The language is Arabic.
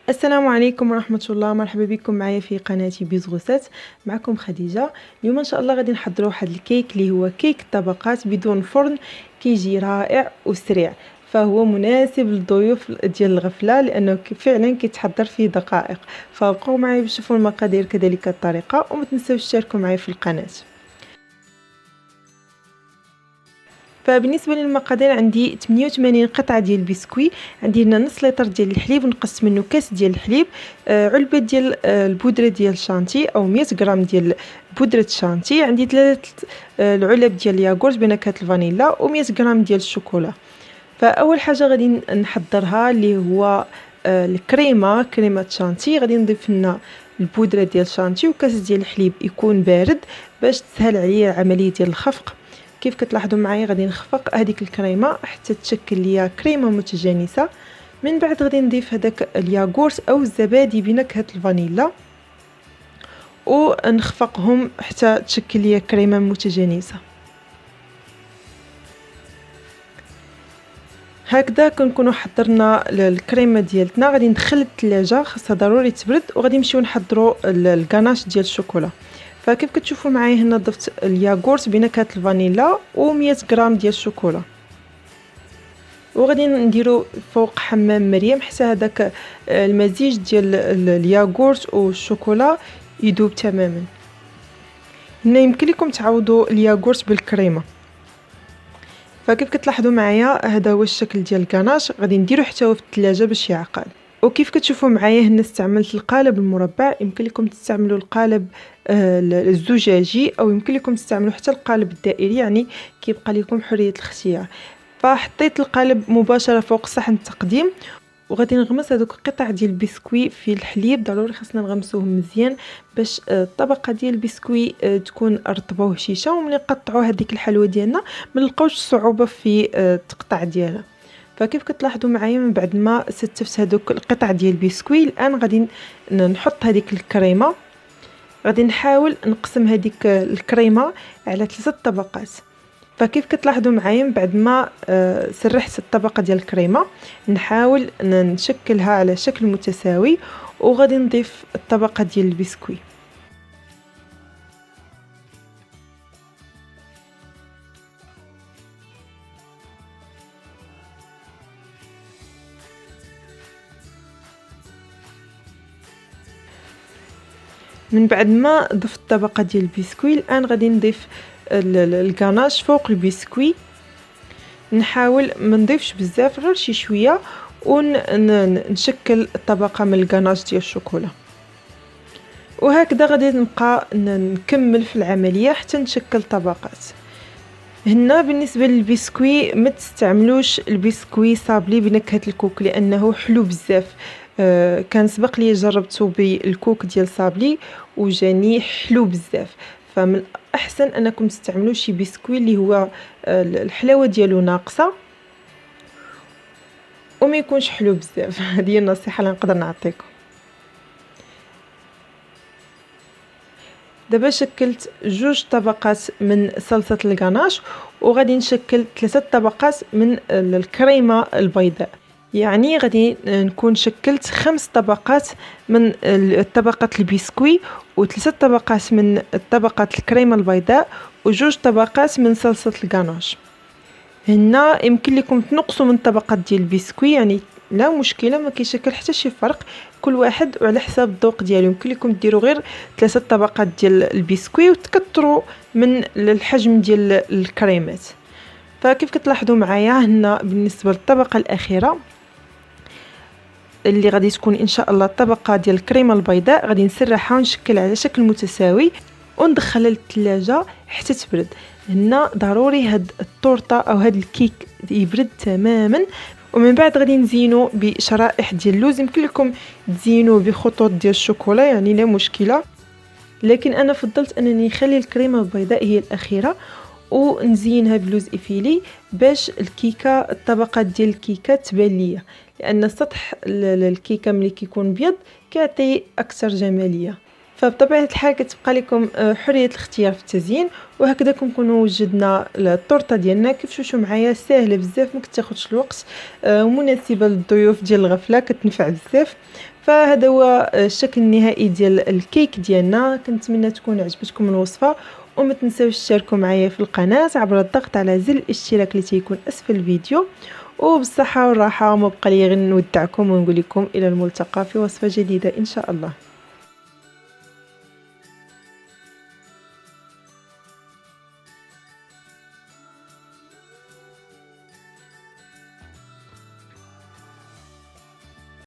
السلام عليكم ورحمة الله، مرحبا بكم معايا في قناتي بيزغوسات. معكم خديجة. اليوم ان شاء الله غادي نحضروا واحد الكيك اللي هو كيك الطبقات بدون فرن، كيجي رائع وسريع، فهو مناسب للضيوف ديال الغفلة لانه فعلا كيتحضر في دقائق. فبقوا معايا باش تشوفوا المقادير كذلك الطريقة، وما تنساوش تشتركوا معايا في القناة. فبالنسبه للمقادير عندي 88 قطعه ديال البسكوي، عندي هنا نص لتر ديال الحليب ونقص منه كاس ديال الحليب، علبه ديال البودره ديال الشانتي او 100 غرام ديال بودره الشانتي، عندي 3 العلب ديال الياغورت بنكهه الفانيلا و100 غرام ديال الشوكولا. فاول حاجه غادي نحضرها اللي هو كريمه شانتي. غادي نضيف لنا البودره ديال الشانتي وكاس ديال الحليب يكون بارد باش تسهل عليا عمليه ديال الخفق. كيف كتلاحظوا معايا غادي نخفق هذيك الكريمه حتى تشكل ليا كريمه متجانسه. من بعد غادي نضيف هذاك الياغورت او الزبادي بنكهه الفانيلا ونخفقهم حتى تشكل ليا كريمه متجانسه. هكذا كنكونوا حضرنا الكريمه ديالتنا. غادي ندخل الثلاجه، خاصها ضروري تبرد، وغادي نمشيو نحضروا الكاناش ديال الشوكولا. فكيف كتشوفوا معايا هنا ضفت الياغورت بنكهه الفانيلا و100 غرام ديال الشوكولا، وغادي نديرو فوق حمام مريم حتى هذاك المزيج ديال الياغورت والشوكولا يذوب تماما. هنا يمكن لكم تعوضوا الياغورت بالكريمه. فكيف كتلاحظوا معايا هذا هو الشكل ديال الكاناش. غادي نديرو حتى هو في الثلاجه باش يعقد. وكيف كتشوفوا معايا هنا استعملت القالب المربع، يمكن لكم تستعملوا القالب الزجاجي او يمكن لكم تستعملوا حتى القالب الدائري، يعني كيبقى لكم حريه الاختيار. فحطيت القالب مباشره فوق صحن التقديم، وغادي نغمس هذوك القطع ديال البسكوي في الحليب. ضروري خاصنا نغمسوهم مزيان باش الطبقه ديال البسكوي تكون رطبه وهشيشه، وملي نقطعوا هذيك الحلوه ديالنا ما نلقاوش صعوبه في التقطع ديالها. فكيف كتلاحظوا معايا من بعد ما ستفت هذوك القطع ديال البسكوي، الان غادي نحط هذيك الكريمه. غادي نحاول نقسم هذيك الكريمه على 3 طبقات. فكيف كتلاحظوا معايا من بعد ما سرحت الطبقه ديال الكريمه، نحاول نشكلها على شكل متساوي، وغادي نضيف الطبقه ديال البسكوي. من بعد ما ضفت الطبقه ديال البسكوي، الان غادي نضيف الكاناش فوق البسكوي. نحاول ما نضيفش بزاف، غير شي شويه، ونشكل طبقه من الكاناش ديال الشوكولا. وهكذا غادي نبقى نكمل في العمليه حتى نشكل طبقات. هنا بالنسبه للبسكوي ما تستعملوش البسكوي صابلي بنكهه الكوك لانه حلو بزاف. كان سبق لي جربته بالكوك ديال صابلي وجاني حلو بزاف. فمن احسن انكم تستعملوا شي بسكوي اللي هو الحلاوه ديالو ناقصه وما يكونش حلو بزاف. هذه هي النصيحه اللي نقدر نعطيكم. دابا شكلت 2 طبقات من صلصه الكاناش، وغادي نشكل 3 طبقات من الكريمه البيضاء، يعني غادي نكون شكلت 5 طبقات من طبقه البسكوي، و3 طبقات من طبقه الكريمه البيضاء، و2 طبقات من صلصه الكاناش. هنا يمكن لكم تنقصوا من طبقات ديال البسكوي، يعني لا مشكله، ما كيشكل حتى شي فرق. كل واحد وعلى حساب الذوق ديالو. يمكن لكم ديروا غير 3 طبقات ديال البسكوي وتكثروا من الحجم ديال الكريمات. فكيف كتلاحظوا معايا هنا بالنسبه للطبقه الاخيره اللي غادي تكون ان شاء الله الطبقه ديال الكريمه البيضاء، غادي نسرحها ونشكل على شكل متساوي وندخلها للثلاجه حتى تبرد. هنا ضروري هاد الطورطه او هاد الكيك يبرد تماما. ومن بعد غادي نزينو بشرائح ديال اللوز. يمكن لكم تزينوه بخطوط ديال الشوكولا، يعني لا مشكله، لكن انا فضلت انني نخلي الكريمه البيضاء هي الاخيره ونزينها بلوز افيلي باش الكيكه الطبقات ديال الكيكه تبان ليا، لان سطح الكيكه ملي كيكون بيض كيعطي اكثر جماليه. فبطبيعه الحال كتبقى لكم حريه الاختيار في التزيين. وهكذا كنكونوا وجدنا الطورطه ديالنا. كيف شفتوا معايا ساهله بزاف، ما كتاخذش الوقت، ومناسبه للضيوف ديال الغفله، كتنفع بزاف. فهذا هو الشكل النهائي ديال الكيك ديالنا. كنتمنى تكون عجبتكم الوصفه، وما تنساوش تشاركوا معايا في القناه عبر الضغط على زر الاشتراك اللي تيكون اسفل الفيديو. وبالصحه والراحه، ما بقى لي غير نودعكم ونقول لكم الى الملتقى في وصفه جديده ان شاء الله.